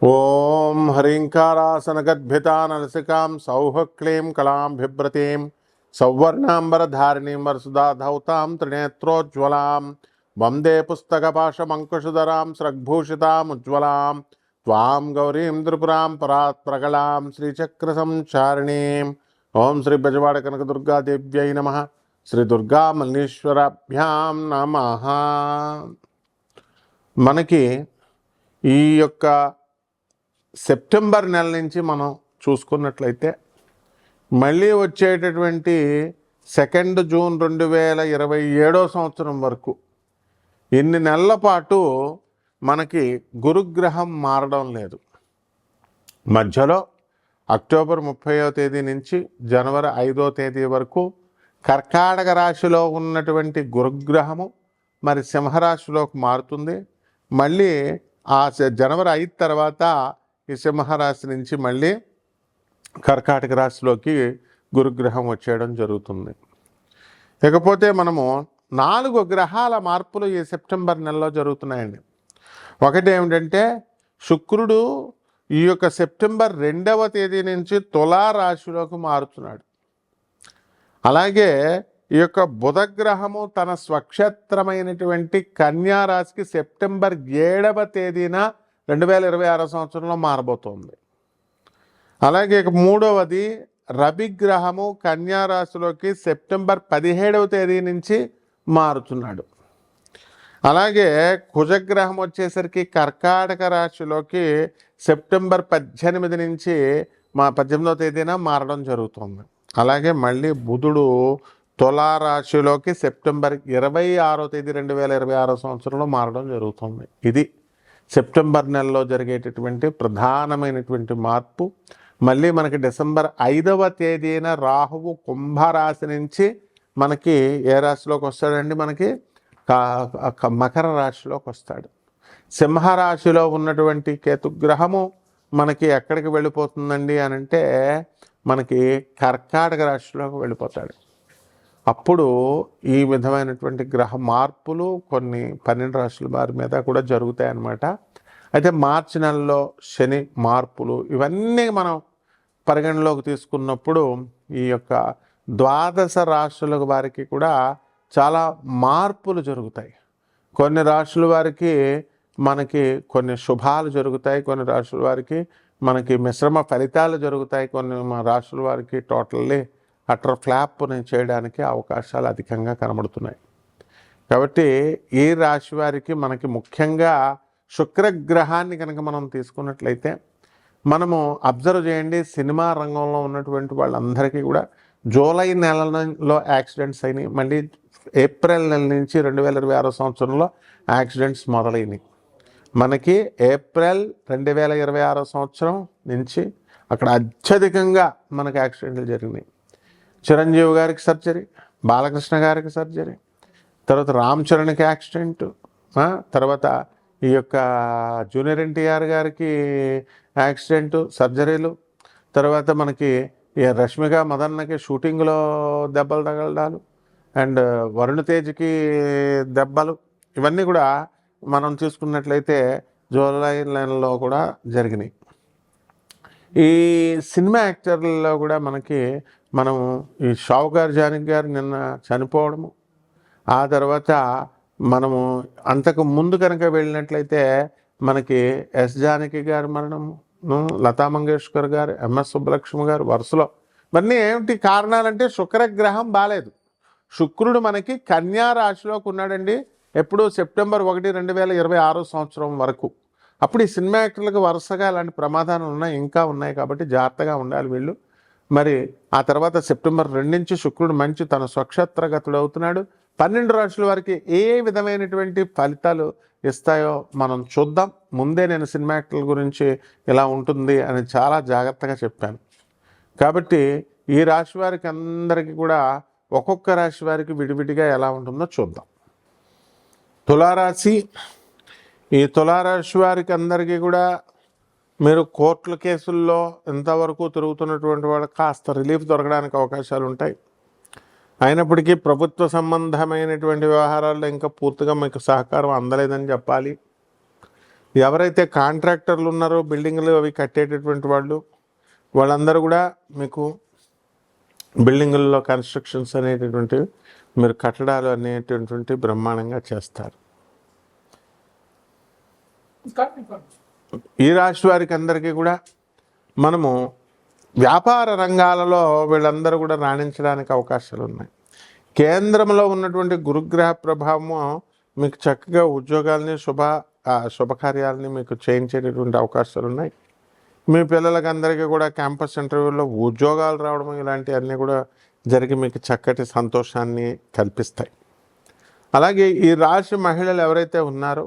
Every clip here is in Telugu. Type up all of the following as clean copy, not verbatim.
ఓం హ్రీంకారాసనగద్భితా నలసికాం సౌః క్లీం కళాం బిభ్రతీం సౌవర్ణాంబరధారిణీం వరసుధాధౌతాం త్రినేత్రోజ్వలాం వందే పుస్తకపాశమంకుశధరాం స్రగ్భూషితాముజ్వలాం త్వాం గౌరీం త్రిపురాం పరాత్ ప్రగళాం శ్రీచక్రసంచారిణీం. ఓం శ్రీ బెజవాడ కనకదుర్గాదేవ్యై నమః. శ్రీ దుర్గామల్లీశ్వరాభ్యాం నమః. మనకి ఈ యొక్క సెప్టెంబర్ నెల నుంచి మనం చూసుకున్నట్లయితే మళ్ళీ వచ్చేటటువంటి 2 జూన్ 2027 సంవత్సరం వరకు ఇన్ని నెలల పాటు మనకి గురుగ్రహం మారడం లేదు. మధ్యలో అక్టోబర్ 30వ తేదీ నుంచి జనవరి 5వ తేదీ వరకు కర్కాటక రాశిలో ఉన్నటువంటి గురుగ్రహము మరి సింహరాశిలోకి మారుతుంది. మళ్ళీ ఆ జనవరి 5 తర్వాత ఈ సింహరాశి నుంచి మళ్ళీ కర్కాటక రాశిలోకి గురుగ్రహం వచ్చేయడం జరుగుతుంది. ఇకపోతే మనము 4 గ్రహాల మార్పులు ఈ సెప్టెంబర్ నెలలో జరుగుతున్నాయండి. ఒకటి ఏమిటంటే శుక్రుడు ఈ యొక్క సెప్టెంబర్ 2వ తేదీ నుంచి తులారాశిలోకి మారుతున్నాడు. అలాగే ఈ యొక్క బుధగ్రహము తన స్వక్షేత్రమైనటువంటి కన్యారాశికి సెప్టెంబర్ 7వ తేదీన 2026 సంవత్సరంలో మారబోతోంది. అలాగే మూడవది రవిగ్రహము కన్యారాశిలోకి సెప్టెంబర్ 17వ తేదీ నుంచి మారుతున్నాడు. అలాగే కుజగ్రహం వచ్చేసరికి కర్కాటక రాశిలోకి సెప్టెంబర్ 18 నుంచి 18వ తేదీన మారడం జరుగుతుంది. అలాగే మళ్ళీ బుధుడు తులారాశిలోకి సెప్టెంబర్ 26వ తేదీ 2026 సంవత్సరంలో మారడం జరుగుతుంది. ఇది సెప్టెంబర్ నెలలో జరిగేటటువంటి ప్రధానమైనటువంటి మార్పు. మళ్ళీ మనకి డిసెంబర్ 5వ తేదీన రాహువు కుంభరాశి నుంచి మనకి ఏ రాశిలోకి వస్తాడండి? మనకి మకర రాశిలోకి వస్తాడు. సింహరాశిలో ఉన్నటువంటి కేతుగ్రహము మనకి ఎక్కడికి వెళ్ళిపోతుందండి అని అంటే మనకి కర్కాటక రాశిలోకి వెళ్ళిపోతాడు. అప్పుడు ఈ విధమైనటువంటి గ్రహ మార్పులు కొన్ని 12 రాశుల వారి మీద కూడా జరుగుతాయి అన్నమాట. అయితే మార్చి నెలలో శని మార్పులు ఇవన్నీ మనం పరిగణలోకి తీసుకున్నప్పుడు ఈ యొక్క 12 రాశుల వారికి కూడా చాలా మార్పులు జరుగుతాయి. కొన్ని రాశుల వారికి మనకి కొన్ని శుభాలు జరుగుతాయి, కొన్ని రాశుల వారికి మనకి మిశ్రమ ఫలితాలు జరుగుతాయి, కొన్ని రాశుల వారికి టోటల్లీ అటర్ ఫ్లాప్ని చేయడానికి అవకాశాలు అధికంగా కనబడుతున్నాయి. కాబట్టి ఈ రాశి వారికి మనకి ముఖ్యంగా శుక్రగ్రహాన్ని కనుక మనం తీసుకున్నట్లయితే మనము అబ్జర్వ్ చేయండి, సినిమా రంగంలో ఉన్నటువంటి వాళ్ళందరికీ కూడా జూలై నెలలో యాక్సిడెంట్స్ అయినాయి. మళ్ళీ ఏప్రిల్ నెల నుంచి 2026 సంవత్సరంలో యాక్సిడెంట్స్ మొదలైనవి. మనకి ఏప్రిల్ 2026 సంవత్సరం నుంచి అక్కడ అత్యధికంగా మనకి యాక్సిడెంట్లు జరిగినాయి. చిరంజీవి గారికి సర్జరీ, బాలకృష్ణ గారికి సర్జరీ, తర్వాత రామ్ చరణ్కి యాక్సిడెంట్, తర్వాత ఈ యొక్క జూనియర్ ఎన్టీఆర్ గారికి యాక్సిడెంటు సర్జరీలు, తర్వాత మనకి రష్మిక మదన్నకి షూటింగ్లో దెబ్బలు తగలడాలు, అండ్ వరుణ్ తేజ్కి దెబ్బలు, ఇవన్నీ కూడా మనం చూసుకున్నట్లయితే జూలై నెలలో కూడా జరిగినాయి. ఈ సినిమా యాక్టర్లలో కూడా మనం ఈ షావుకార్ జానకి గారు నిన్న చనిపోవడము, ఆ తర్వాత మనము అంతకు ముందు కనుక వెళ్ళినట్లయితే మనకి ఎస్ జానకి గారి మరణము, లతా మంగేష్కర్ గారు, ఎంఎస్ సుబ్బలక్ష్మి గారు వరుసలో. ఇవన్నీ ఏమిటి కారణాలంటే శుక్రగ్రహం బాలేదు. శుక్రుడు మనకి కన్యా రాశిలోకి ఉన్నాడండి. ఎప్పుడు సెప్టెంబర్ 1, 2026 సంవత్సరం వరకు. అప్పుడు ఈ సినిమా యాక్టర్లకు వరుసగా అలాంటి ప్రమాదాలు ఇంకా ఉన్నాయి కాబట్టి జాగ్రత్తగా ఉండాలి వీళ్ళు. మరి ఆ తర్వాత సెప్టెంబర్ 2 నుంచి శుక్రుడు మంచి తన స్వక్షేత్రగతుడు అవుతున్నాడు. 12 రాశుల వారికి ఏ విధమైనటువంటి ఫలితాలు ఇస్తాయో మనం చూద్దాం. ముందే నేను సినిమా యాక్టర్ల గురించి ఇలా ఉంటుంది అని చాలా జాగ్రత్తగా చెప్పాను. కాబట్టి ఈ రాశి వారికి అందరికీ కూడా ఒక్కొక్క రాశి వారికి విడివిడిగా ఎలా ఉంటుందో చూద్దాం. తులారాశి. ఈ తులారాశి వారికి అందరికీ కూడా మీరు కోర్టుల కేసుల్లో ఇంతవరకు తిరుగుతున్నటువంటి వాళ్ళకి కాస్త రిలీఫ్ దొరకడానికి అవకాశాలు ఉంటాయి. అయినప్పటికీ ప్రభుత్వ సంబంధమైనటువంటి వ్యవహారాల్లో ఇంకా పూర్తిగా మీకు సహకారం అందలేదని చెప్పాలి. ఎవరైతే కాంట్రాక్టర్లు ఉన్నారో బిల్డింగ్లు అవి కట్టేటటువంటి వాళ్ళందరూ కూడా మీకు బిల్డింగుల్లో కన్స్ట్రక్షన్స్ అనేటటువంటివి మీరు కట్టడాలు అనేటటువంటి బ్రహ్మాండంగా చేస్తారు. ఈ రాశి వారికి అందరికీ కూడా మనము వ్యాపార రంగాలలో వీళ్ళందరూ కూడా రాణించడానికి అవకాశాలు ఉన్నాయి. కేంద్రంలో ఉన్నటువంటి గురుగ్రహ ప్రభావము మీకు చక్కగా ఉద్యోగాల్ని శుభకార్యాలని మీకు చేయించేటటువంటి అవకాశాలు ఉన్నాయి. మీ పిల్లలకి అందరికీ కూడా క్యాంపస్ ఇంటర్వ్యూలో ఉద్యోగాలు రావడం ఇలాంటివన్నీ కూడా జరిగి మీకు చక్కటి సంతోషాన్ని కల్పిస్తాయి. అలాగే ఈ రాశి మహిళలు ఎవరైతే ఉన్నారో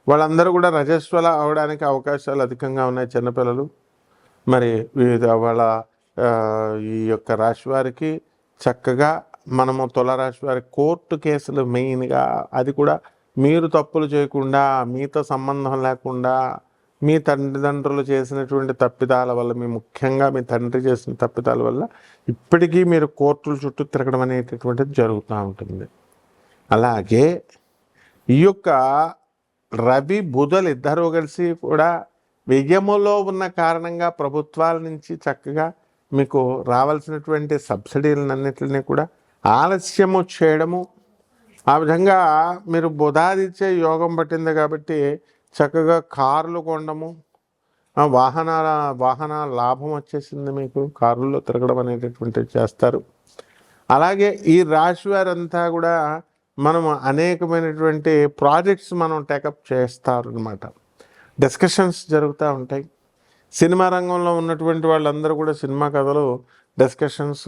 వాళ్ళందరూ కూడా రజస్వల అవడానికి అవకాశాలు అధికంగా ఉన్నాయి. చిన్నపిల్లలు మరి వాళ్ళ ఈ యొక్క రాశి వారికి చక్కగా మనము తులారాశి వారి కోర్టు కేసులు మెయిన్గా, అది కూడా మీరు తప్పులు చేయకుండా, మీతో సంబంధం లేకుండా, మీ తల్లిదండ్రులు చేసినటువంటి తప్పిదాల వల్ల, ముఖ్యంగా మీ తండ్రి చేసిన తప్పిదాల వల్ల ఇప్పటికీ మీరు కోర్టుల చుట్టూ తిరగడం అనేటటువంటిది జరుగుతూ ఉంటుంది. అలాగే ఈ యొక్క రవి బుధులు ఇద్దరూ కలిసి కూడా వ్యయములో ఉన్న కారణంగా ప్రభుత్వాల నుంచి చక్కగా మీకు రావాల్సినటువంటి సబ్సిడీలన్నింటినీ కూడా ఆలస్యము చేయడము, ఆ విధంగా మీరు బుధాదిత్య యోగం పట్టింది కాబట్టి చక్కగా కార్లు కొనడము, వాహన లాభం వచ్చేసింది, మీకు కారుల్లో తిరగడం అనేటటువంటివి చేస్తారు. అలాగే ఈ రాశి వారంతా కూడా మనము అనేకమైనటువంటి ప్రాజెక్ట్స్ మనం టేకప్ చేస్తారు అన్నమాట. డిస్కషన్స్ జరుగుతూ ఉంటాయి. సినిమా రంగంలో ఉన్నటువంటి వాళ్ళందరూ కూడా సినిమా కథలు, డిస్కషన్స్,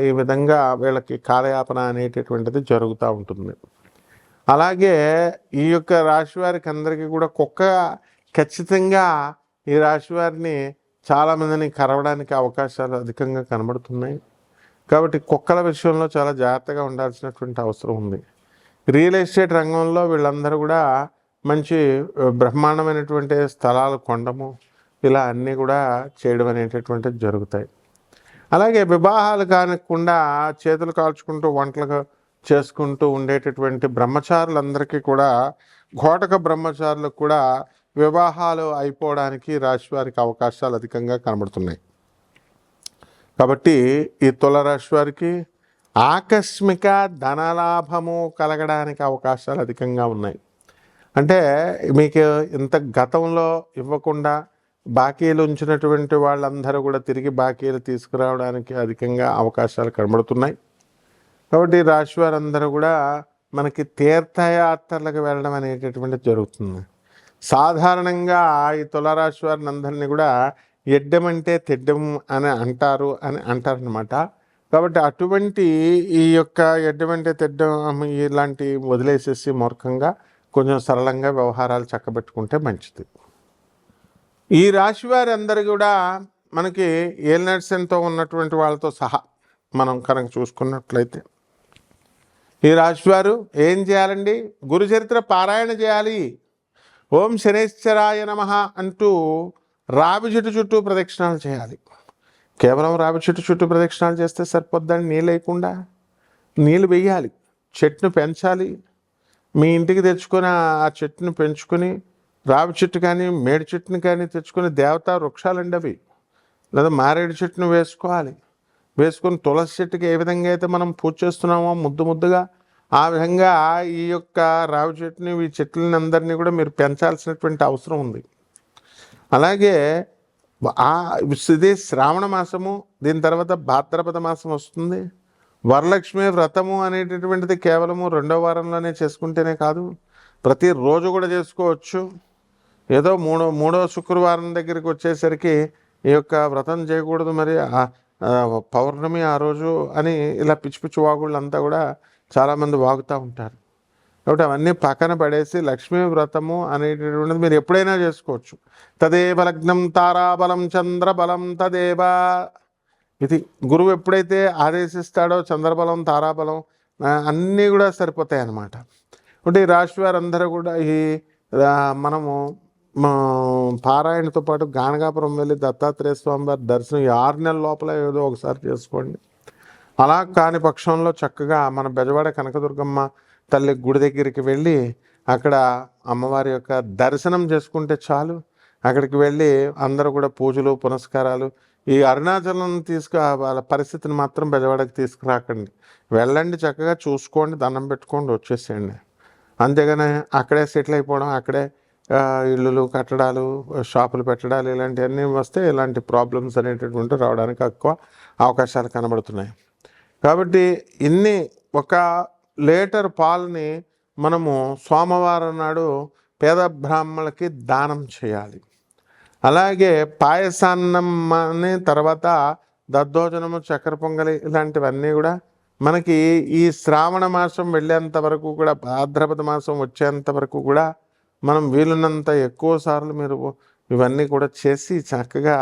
ఈ విధంగా వీళ్ళకి కాలయాపన అనేటటువంటిది జరుగుతూ ఉంటుంది. అలాగే ఈ యొక్క రాశి వారికి అందరికీ కూడా కుక్క ఖచ్చితంగా ఈ రాశి వారిని చాలామందిని కరవడానికి అవకాశాలు అధికంగా కనబడుతున్నాయి. కాబట్టి కుక్కల విషయంలో చాలా జాగ్రత్తగా ఉండాల్సినటువంటి అవసరం ఉంది. రియల్ ఎస్టేట్ రంగంలో వీళ్ళందరూ కూడా మంచి బ్రహ్మాండమైనటువంటి స్థలాలు కొనడము, ఇలా అన్నీ కూడా చేయడం అనేటటువంటిది జరుగుతాయి. అలాగే వివాహాలు కానకుండా చేతులు కాల్చుకుంటూ వంటలు చేసుకుంటూ ఉండేటటువంటి బ్రహ్మచారులందరికీ కూడా, ఘోటక బ్రహ్మచారులకు కూడా వివాహాలు అయిపోవడానికి రాశి వారికి అవకాశాలు అధికంగా కనబడుతున్నాయి. కాబట్టి ఈ తులారాశి వారికి ఆకస్మిక ధనలాభము కలగడానికి అవకాశాలు అధికంగా ఉన్నాయి. అంటే మీకు ఇంత గతంలో ఇవ్వకుండా బాకీలు ఉంచినటువంటి వాళ్ళందరూ కూడా తిరిగి బాకీలు తీసుకురావడానికి అధికంగా అవకాశాలు కనబడుతున్నాయి. కాబట్టి రాశి వారందరూ కూడా మనకి తీర్థయాత్రలకు వెళ్ళడం అనేటటువంటిది జరుగుతుంది. సాధారణంగా ఈ తులారాశి వారిని అందరినీ కూడా ఎడ్డమంటే తెడ్డం అని అంటారనమాట. కాబట్టి అటువంటి ఈ యొక్క ఎడ్డమంటే తెడ్డం ఇలాంటి వదిలేసేసి మూర్ఖంగా కొంచెం సరళంగా వ్యవహారాలు చక్కబెట్టుకుంటే మంచిది. ఈ రాశి వారి అందరూ కూడా మనకి ఏలినాటి ఉన్నటువంటి వాళ్ళతో సహా మనం కనుక చూసుకున్నట్లయితే ఈ రాశివారు ఏం చేయాలండి? గురుచరిత్ర పారాయణ చేయాలి. ఓం శనేశ్వరాయ నమః అంటూ రావి చెట్టు చుట్టూ ప్రదక్షిణాలు చేయాలి. కేవలం రావి చెట్టు చుట్టూ ప్రదక్షిణాలు చేస్తే సరిపోద్దని నీళ్ళు వేయకుండా నీళ్ళు వేయాలి. చెట్టును పెంచాలి. మీ ఇంటికి తెచ్చుకొని ఆ చెట్టును పెంచుకొని, రావి చెట్టు కానీ మేడి చెట్టును కానీ తెచ్చుకొని, దేవతా వృక్షాలండి అవి, లేదా మారేడు చెట్టును వేసుకొని తులసి చెట్టుకి ఏ విధంగా అయితే మనం పూజ చేస్తున్నామో ముద్దుగా, ఆ విధంగా ఈ యొక్క రావి చెట్టుని, ఈ చెట్లని అందరినీ కూడా మీరు పెంచాల్సినటువంటి అవసరం ఉంది. అలాగే ఇది శ్రావణ మాసము, దీని తర్వాత భాద్రపద మాసం వస్తుంది. వరలక్ష్మి వ్రతము అనేటటువంటిది కేవలము 2వ వారంలోనే చేసుకుంటేనే కాదు, ప్రతిరోజు కూడా చేసుకోవచ్చు. ఏదో మూడో శుక్రవారం దగ్గరికి వచ్చేసరికి ఈ యొక్క వ్రతం చేయకూడదు, మరి పౌర్ణమి ఆ రోజు అని ఇలా పిచ్చి వాగుళ్ళంతా కూడా చాలామంది వాగుతూ ఉంటారు. కాబట్టి అవన్నీ పక్కన పడేసి లక్ష్మీ వ్రతము అనేటటువంటిది మీరు ఎప్పుడైనా చేసుకోవచ్చు. తదేవ లగ్నం తారాబలం చంద్రబలం తదేవ, ఇది గురువు ఎప్పుడైతే ఆదేశిస్తాడో చంద్రబలం తారాబలం అన్నీ కూడా సరిపోతాయి అన్నమాట. అంటే ఈ రాశి వారందరూ కూడా ఈ మనము పారాయణతో పాటు గానగాపురం వెళ్ళి దత్తాత్రేయ స్వామి వారి దర్శనం 6 నెలల లోపల ఏదో ఒకసారి చేసుకోండి. అలా కాని పక్షంలో చక్కగా మన బెజవాడ కనకదుర్గమ్మ తల్లి గుడి దగ్గరికి వెళ్ళి అక్కడ అమ్మవారి యొక్క దర్శనం చేసుకుంటే చాలు. అక్కడికి వెళ్ళి అందరూ కూడా పూజలు పునస్కారాలు, ఈ అరుణాచలం వాళ్ళ పరిస్థితిని మాత్రం బెజవాడకి తీసుకురాకండి. వెళ్ళండి, చక్కగా చూసుకోండి, దండం పెట్టుకోండి, వచ్చేసేయండి. అంతేగాని అక్కడే సెటిల్ అయిపోవడం, అక్కడే ఇళ్ళు కట్టడాలు, షాపులు పెట్టడాలు ఇలాంటివన్నీ వస్తే ఇలాంటి ప్రాబ్లమ్స్ అనేటటువంటి రావడానికి ఎక్కువ అవకాశాలు కనబడుతున్నాయి. కాబట్టి ఒక లీటర్ పాలని మనము సోమవారం నాడు పేద బ్రాహ్మణులకి దానం చేయాలి. అలాగే పాయసాన్నం అని, తర్వాత దద్దోజనము, చక్కెర పొంగలి ఇలాంటివన్నీ కూడా మనకి ఈ శ్రావణ మాసం వెళ్ళేంత వరకు కూడా, భాద్రపద మాసం వచ్చేంత వరకు కూడా మనం వీలున్నంత ఎక్కువ సార్లు మీరు ఇవన్నీ కూడా చేసి చక్కగా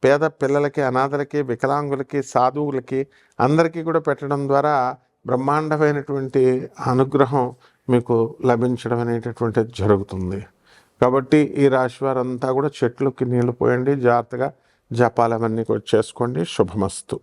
పేద పిల్లలకి, అనాథలకి, వికలాంగులకి, సాధువులకి అందరికీ కూడా పెట్టడం ద్వారా బ్రహ్మాండమైనటువంటి అనుగ్రహం మీకు లభించడం అనేటటువంటిది జరుగుతుంది. కాబట్టి ఈ రాశి వారంతా కూడా చెట్లకి నీళ్ళు పోయండి, జాగ్రత్తగా జపాలవన్నీ కూడా చేసుకోండి. శుభమస్తు.